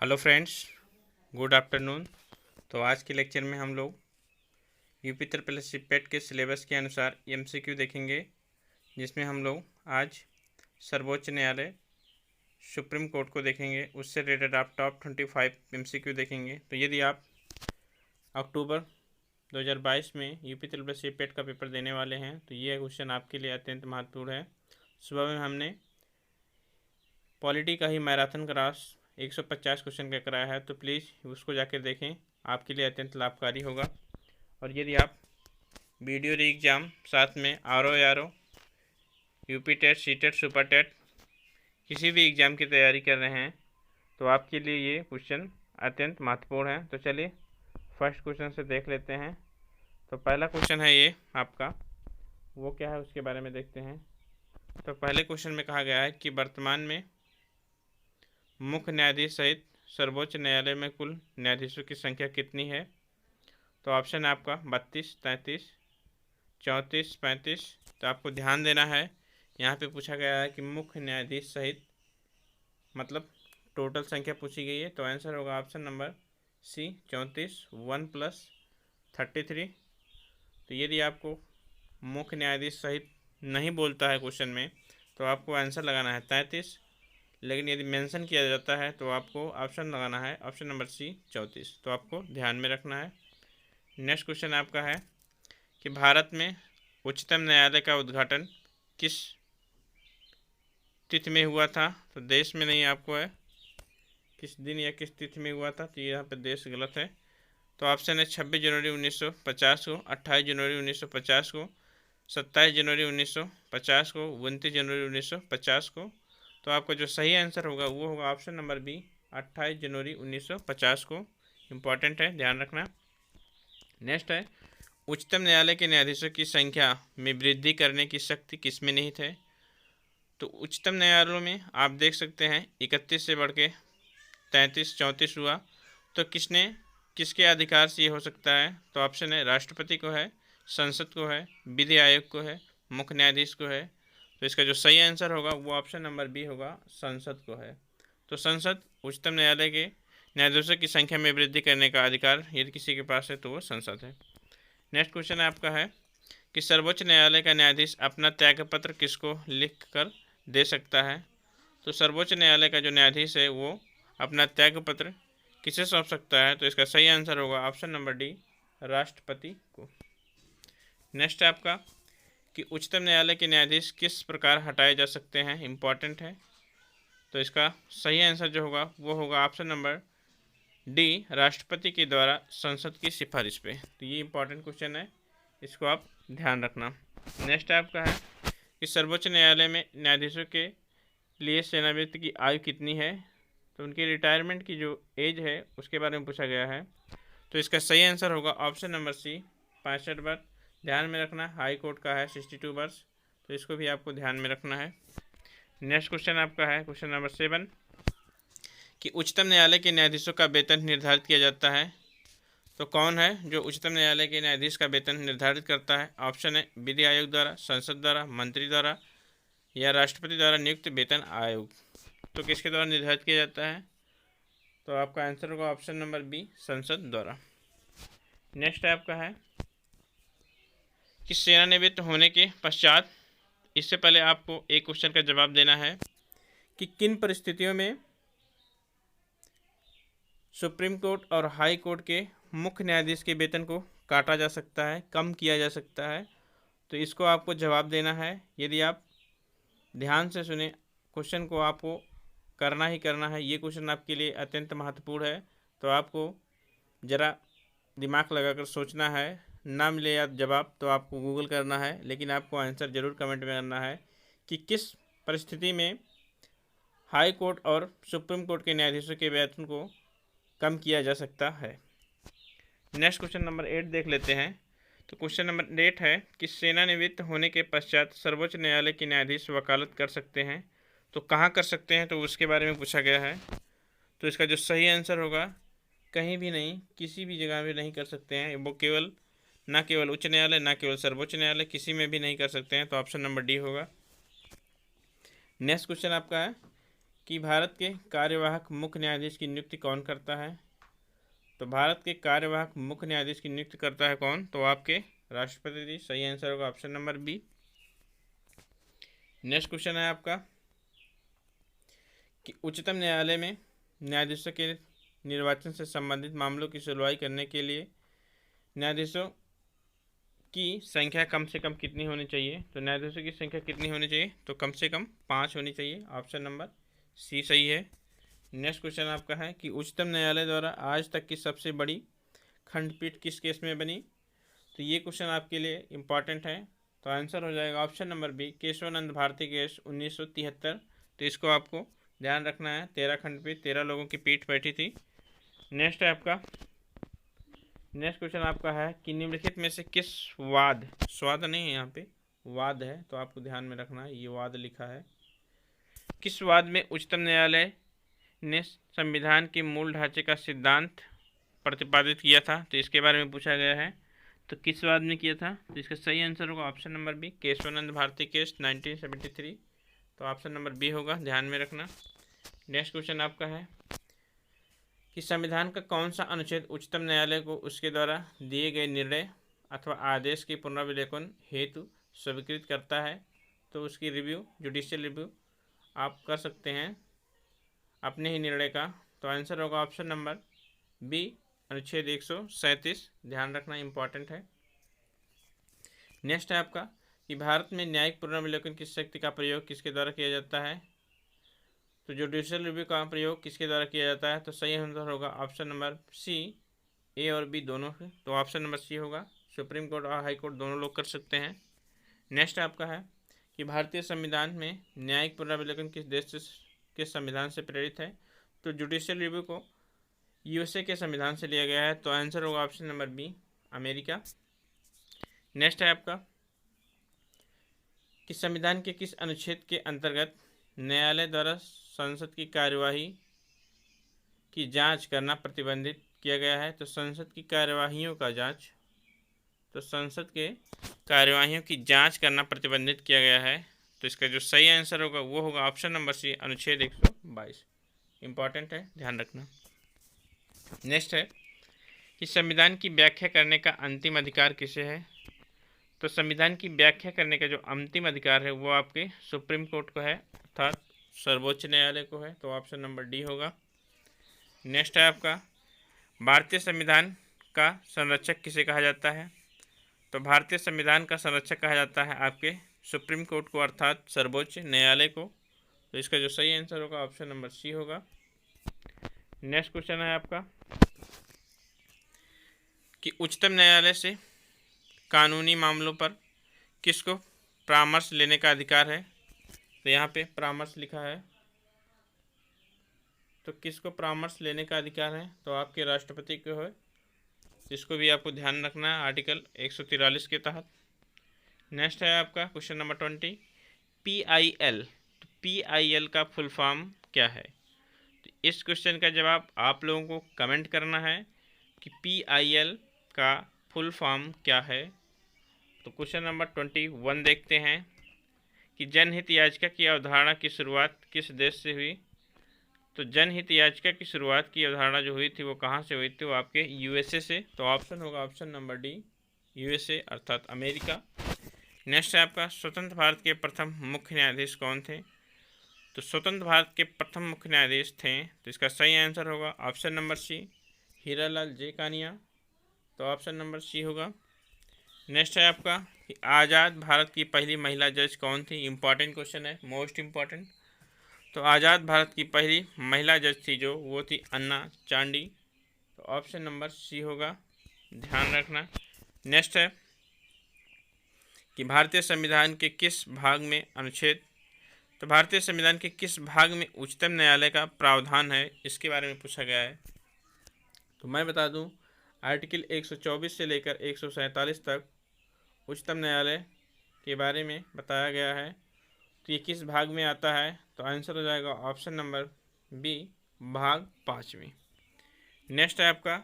Hello friends, good afternoon. तो आज के लेक्चर में हम लोग यूपी ट्रिपल एस पेट के सिलेबस के अनुसार एमसीक्यू देखेंगे, जिसमें हम लोग आज सर्वोच्च न्यायालय सुप्रीम कोर्ट को देखेंगे। उससे रिलेटेड आप टॉप 25 एमसीक्यू देखेंगे। तो यदि आप अक्टूबर 2022 में यूपी ट्रिपल एस पेट का पेपर देने वाले हैं तो ये क्वेश्चन आपके लिए अत्यंत महत्वपूर्ण है। सुबह में हमने पॉलिटी का ही मैराथन क्लास 150 क्वेश्चन का कराया है, तो प्लीज़ उसको जाकर देखें, आपके लिए अत्यंत लाभकारी होगा। और यदि आप वीडियो री एग्ज़ाम साथ में R O UP TET, C TET, super TET किसी भी एग्ज़ाम की तैयारी कर रहे हैं तो आपके लिए ये क्वेश्चन अत्यंत महत्वपूर्ण है। तो चलिए फर्स्ट क्वेश्चन से देख लेते हैं। तो पहला क्वेश्चन है ये आपका, वो क्या है उसके बारे में देखते हैं। तो पहले क्वेश्चन में कहा गया है कि वर्तमान में मुख्य न्यायाधीश सहित सर्वोच्च न्यायालय में कुल न्यायाधीशों की संख्या कितनी है। तो ऑप्शन है आपका 32, 33, 34, 35। तो आपको ध्यान देना है, यहाँ पे पूछा गया है कि मुख्य न्यायाधीश सहित, मतलब टोटल संख्या पूछी गई है। तो आंसर होगा ऑप्शन नंबर सी 34, 1 + 33। तो यदि आपको मुख्य न्यायाधीश सहित नहीं बोलता है क्वेश्चन में तो आपको आंसर लगाना है 33, लेकिन यदि मेंशन किया जाता है तो आपको ऑप्शन लगाना है ऑप्शन नंबर सी 34। तो आपको ध्यान में रखना है। नेक्स्ट क्वेश्चन आपका है कि भारत में उच्चतम न्यायालय का उद्घाटन किस तिथि में हुआ था। तो देश में नहीं, आपको है किस दिन या किस तिथि में हुआ था। तो यहाँ पर देश गलत है। तो ऑप्शन है 26 जनवरी 1950 को, 28 जनवरी 1950 को, 27 जनवरी 1950 को, 29 जनवरी 1950 को। तो आपका जो सही आंसर होगा वो होगा ऑप्शन नंबर बी 28 जनवरी 1950 को। इम्पॉर्टेंट है, ध्यान रखना। नेक्स्ट है, उच्चतम न्यायालय के न्यायाधीशों की संख्या में वृद्धि करने की शक्ति किसमें निहित है। तो उच्चतम न्यायालयों में आप देख सकते हैं 31 से बढ़ के 33, 34 हुआ। तो किसके अधिकार से ये हो सकता है। तो ऑप्शन है राष्ट्रपति को है, संसद को है, विधि आयोग को है, मुख्य न्यायाधीश को है। तो इसका जो सही आंसर होगा वो ऑप्शन नंबर बी होगा, संसद को है। तो संसद उच्चतम न्यायालय के न्यायाधीशों की संख्या में वृद्धि करने का अधिकार यदि किसी के पास है तो वो संसद है। नेक्स्ट क्वेश्चन आपका है कि सर्वोच्च न्यायालय का न्यायाधीश अपना त्यागपत्र किसको लिख कर दे सकता है। तो सर्वोच्च न्यायालय का जो न्यायाधीश है वो अपना त्यागपत्र किसे सौंप सकता है। तो इसका सही आंसर होगा ऑप्शन नंबर डी, राष्ट्रपति को। नेक्स्ट है आपका कि उच्चतम न्यायालय के न्यायाधीश किस प्रकार हटाए जा सकते हैं, इंपॉर्टेंट है। तो इसका सही आंसर जो होगा वो होगा ऑप्शन नंबर डी, राष्ट्रपति के द्वारा संसद की सिफारिश पे। तो ये इंपॉर्टेंट क्वेश्चन है, इसको आप ध्यान रखना। नेक्स्ट आपका है कि सर्वोच्च न्यायालय में न्यायाधीशों के लिए सेवानिवृत्ति की आयु कितनी है। तो उनकी रिटायरमेंट की जो एज है उसके बारे में पूछा गया है। तो इसका सही आंसर होगा ऑप्शन नंबर सी, 65 वर्ष। ध्यान में रखना, हाई कोर्ट का है 62 वर्ष। तो इसको भी आपको ध्यान में रखना है। नेक्स्ट क्वेश्चन आपका है क्वेश्चन नंबर 7 कि उच्चतम न्यायालय के न्यायाधीशों का वेतन निर्धारित किया जाता है। तो कौन है जो उच्चतम न्यायालय के न्यायाधीश का वेतन निर्धारित करता है। ऑप्शन है विधि आयोग द्वारा, संसद द्वारा, मंत्री द्वारा या राष्ट्रपति द्वारा नियुक्त वेतन आयोग। तो किसके द्वारा निर्धारित किया जाता है। तो आपका आंसर होगा ऑप्शन नंबर बी, संसद द्वारा। नेक्स्ट आपका है कि सेवानिवृत्त होने के पश्चात, इससे पहले आपको एक क्वेश्चन का जवाब देना है कि किन परिस्थितियों में सुप्रीम कोर्ट और हाई कोर्ट के मुख्य न्यायाधीश के वेतन को काटा जा सकता है, कम किया जा सकता है। तो इसको आपको जवाब देना है। यदि आप ध्यान से सुने क्वेश्चन को, आपको करना ही करना है। ये क्वेश्चन आपके लिए अत्यंत महत्वपूर्ण है। तो आपको ज़रा दिमाग लगाकर सोचना है। ना मिले याद जवाब तो आपको गूगल करना है, लेकिन आपको आंसर ज़रूर कमेंट में करना है कि किस परिस्थिति में हाई कोर्ट और सुप्रीम कोर्ट के न्यायाधीशों के वेतन को कम किया जा सकता है। नेक्स्ट क्वेश्चन नंबर 8 देख लेते हैं। तो क्वेश्चन नंबर 8 है कि सेवानिवृत्त होने के पश्चात सर्वोच्च न्यायालय के न्यायाधीश वकालत कर सकते हैं। तो कहाँ कर सकते हैं, तो उसके बारे में पूछा गया है। तो इसका जो सही आंसर होगा, कहीं भी नहीं, किसी भी जगह भी नहीं कर सकते हैं वो। ना केवल उच्च न्यायालय, ना केवल सर्वोच्च न्यायालय, किसी में भी नहीं कर सकते हैं। तो ऑप्शन नंबर डी होगा। नेक्स्ट क्वेश्चन आपका है कि भारत के कार्यवाहक मुख्य न्यायाधीश की नियुक्ति कौन करता है? तो भारत के कार्यवाहक मुख्य न्यायाधीश की नियुक्ति करता है कौन? तो आपके राष्ट्रपति जी। सही आंसर होगा option number B. Next question है आपका कि उच्चतम न्यायालय में न्यायाधीशों के निर्वाचन से संबंधित मामलों की सुनवाई करने के लिए न्यायाधीशों की संख्या कम से कम कितनी होनी चाहिए? तो न्यायाधीशों की संख्या कितनी होनी चाहिए? तो कम से कम 5 होनी चाहिए। ऑप्शन नंबर सी सही है। नेक्स्ट क्वेश्चन आपका है कि उच्चतम न्यायालय द्वारा आज तक की सबसे बड़ी खंडपीठ किस केस में बनी? तो ये क्वेश्चन आपके लिए इम्पॉर्टेंट है। तो आंसर हो जाएगा option number B, Keshavananda Bharati case 1973। तो इसको आपको ध्यान रखना है। 13 खंडपीठ, 13 लोगों की पीठ बैठी थी। नेक्स्ट क्वेश्चन आपका है कि निम्नलिखित में से किस वाद, स्वाद नहीं है यहाँ पे, वाद है, तो आपको ध्यान में रखना है, ये वाद लिखा है। किस वाद में उच्चतम न्यायालय ने संविधान के मूल ढांचे का सिद्धांत प्रतिपादित किया था? तो इसके बारे में पूछा गया है। तो किस वाद में किया था? तो इसका सही आंसर होगा option number B, Keshavananda Bharati case 1973। तो ऑप्शन नंबर बी होगा, ध्यान में रखना। नेक्स्ट क्वेश्चन आपका है कि संविधान का कौन सा अनुच्छेद उच्चतम न्यायालय को उसके द्वारा दिए गए निर्णय अथवा आदेश के पुनर्विलोकन हेतु स्वीकृत करता है? तो उसकी रिव्यू, जुडिशियल रिव्यू आप कर सकते हैं अपने ही निर्णय का। तो आंसर होगा ऑप्शन नंबर बी, अनुच्छेद 137। ध्यान रखना, इंपॉर्टेंट है। नेक्स्ट है आपका कि भारत में न्यायिक पुनर्विलोकन की शक्ति का प्रयोग किसके द्वारा किया जाता है? तो जुडिशियल रिव्यू का प्रयोग किसके द्वारा किया जाता है? तो सही आंसर होगा ऑप्शन नंबर सी, ए और बी दोनों है। तो ऑप्शन नंबर सी होगा, सुप्रीम कोर्ट और हाई कोर्ट दोनों लोग कर सकते हैं। नेक्स्ट आपका है कि भारतीय संविधान में न्यायिक पुनर्विलोकन किस देश के संविधान से प्रेरित है? तो जुडिशियल रिव्यू को यूएसए के संविधान से लिया गया है। तो आंसर होगा option number B, America. Next है आपका कि संविधान के किस अनुच्छेद के अंतर्गत न्यायालय द्वारा संसद की कार्यवाही की जांच करना प्रतिबंधित किया गया है? तो संसद की कार्यवाहियों का जांच, तो संसद के कार्यवाहियों की जांच करना प्रतिबंधित किया गया है। तो इसका जो सही आंसर होगा वो होगा ऑप्शन नंबर सी, अनुच्छेद 122। इंपॉर्टेंट है, ध्यान रखना। नेक्स्ट है कि संविधान की व्याख्या करने का अंतिम अधिकार किसे है? तो संविधान की व्याख्या करने का जो अंतिम अधिकार है वो आपके सुप्रीम कोर्ट को है, अर्थात सर्वोच्च न्यायालय को है। तो ऑप्शन नंबर डी होगा। नेक्स्ट है आपका भारतीय संविधान का संरक्षक किसे कहा जाता है? तो भारतीय संविधान का संरक्षक कहा जाता है आपके सुप्रीम कोर्ट को, अर्थात सर्वोच्च न्यायालय को। तो इसका जो सही आंसर होगा ऑप्शन नंबर सी होगा। नेक्स्ट क्वेश्चन है आपका कि उच्चतम न्यायालय से कानूनी मामलों पर किसको परामर्श लेने का अधिकार है? तो यहाँ पे परामर्श लिखा है, तो किसको परामर्श लेने का अधिकार है? तो आपके राष्ट्रपति को है। इसको भी आपको ध्यान रखना है आर्टिकल 143 के तहत। नेक्स्ट है आपका क्वेश्चन नंबर 20, PIL। तो PIL का फुल फॉर्म क्या है? तो इस क्वेश्चन का जवाब आप लोगों को कमेंट करना है कि PIL का फुल फॉर्म क्या है। तो क्वेश्चन नंबर 21 देखते हैं कि जनहित याचिका की अवधारणा की शुरुआत किस देश से हुई? तो जनहित याचिका की शुरुआत की अवधारणा जो हुई थी वो कहाँ से हुई थी? वो आपके यूएसए से। तो ऑप्शन होगा ऑप्शन नंबर डी, यूएसए अर्थात अमेरिका। नेक्स्ट है आपका स्वतंत्र भारत के प्रथम मुख्य न्यायाधीश कौन थे? तो स्वतंत्र भारत के प्रथम मुख्य न्यायाधीश थे, तो इसका सही आंसर होगा ऑप्शन नंबर सी, हीरालाल जे कानिया। तो ऑप्शन नंबर सी होगा। नेक्स्ट है आपका कि आज़ाद भारत की पहली महिला जज कौन थी? इंपॉर्टेंट क्वेश्चन है, मोस्ट इम्पॉर्टेंट। तो आज़ाद भारत की पहली महिला जज थी जो, वो थी अन्ना चांडी। तो ऑप्शन नंबर सी होगा, ध्यान रखना। नेक्स्ट है कि भारतीय संविधान के किस भाग में अनुच्छेद, तो भारतीय संविधान के किस भाग में उच्चतम न्यायालय का प्रावधान है, इसके बारे में पूछा गया है। तो मैं बता दूं, आर्टिकल 124 से लेकर 147 तक उच्चतम न्यायालय के बारे में बताया गया है। तो ये किस भाग में आता है? तो आंसर हो जाएगा ऑप्शन नंबर बी, भाग 5 में। नेक्स्ट है आपका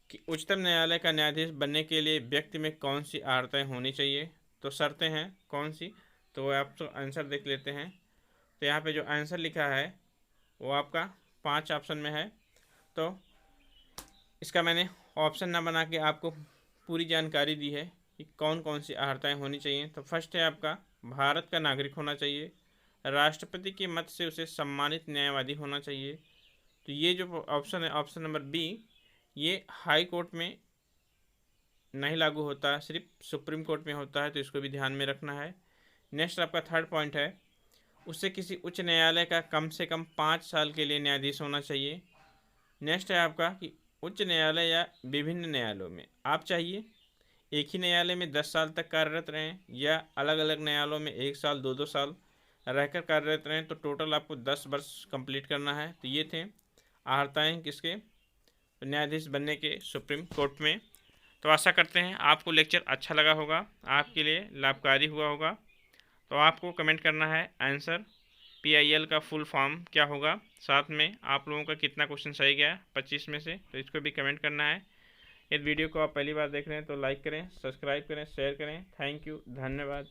कि उच्चतम न्यायालय का न्यायाधीश बनने के लिए व्यक्ति में कौन सी आर्हताएँ होनी चाहिए? तो शर्तें हैं कौन सी? तो वो आप तो आंसर देख लेते हैं। तो यहाँ पे जो आंसर लिखा है वो आपका 5 ऑप्शन में है। तो इसका मैंने ऑप्शन ना बना के आपको पूरी जानकारी दी है कि कौन कौन सी अर्हताएँ होनी चाहिए। तो फर्स्ट है आपका भारत का नागरिक होना चाहिए, राष्ट्रपति के मत से उसे सम्मानित न्यायवादी होना चाहिए। तो ये जो ऑप्शन है, ऑप्शन नंबर बी, ये हाई कोर्ट में नहीं लागू होता, सिर्फ सुप्रीम कोर्ट में होता है, तो इसको भी ध्यान में रखना है। नेक्स्ट आपका थर्ड पॉइंट है, उससे किसी उच्च न्यायालय का कम से कम 5 साल के लिए न्यायाधीश होना चाहिए। नेक्स्ट है आपका कि उच्च न्यायालय या विभिन्न न्यायालयों में आप चाहिए एक ही न्यायालय में 10 साल तक कार्यरत रहें, या अलग अलग न्यायालयों में 1 साल 2-2 साल रहकर कार्यरत रहें। तो टोटल आपको 10 वर्ष कंप्लीट करना है। तो ये थे अर्हताएँ किसके, न्यायाधीश बनने के सुप्रीम कोर्ट में। तो आशा करते हैं आपको लेक्चर अच्छा लगा होगा, आपके लिए लाभकारी हुआ होगा। तो आपको कमेंट करना है आंसर PIL का फुल फॉर्म क्या होगा, साथ में आप लोगों का कितना क्वेश्चन सही गया 25 में से, तो इसको भी कमेंट करना है। इस वीडियो को आप पहली बार देख रहे हैं तो लाइक करें, सब्सक्राइब करें, शेयर करें। थैंक यू, धन्यवाद।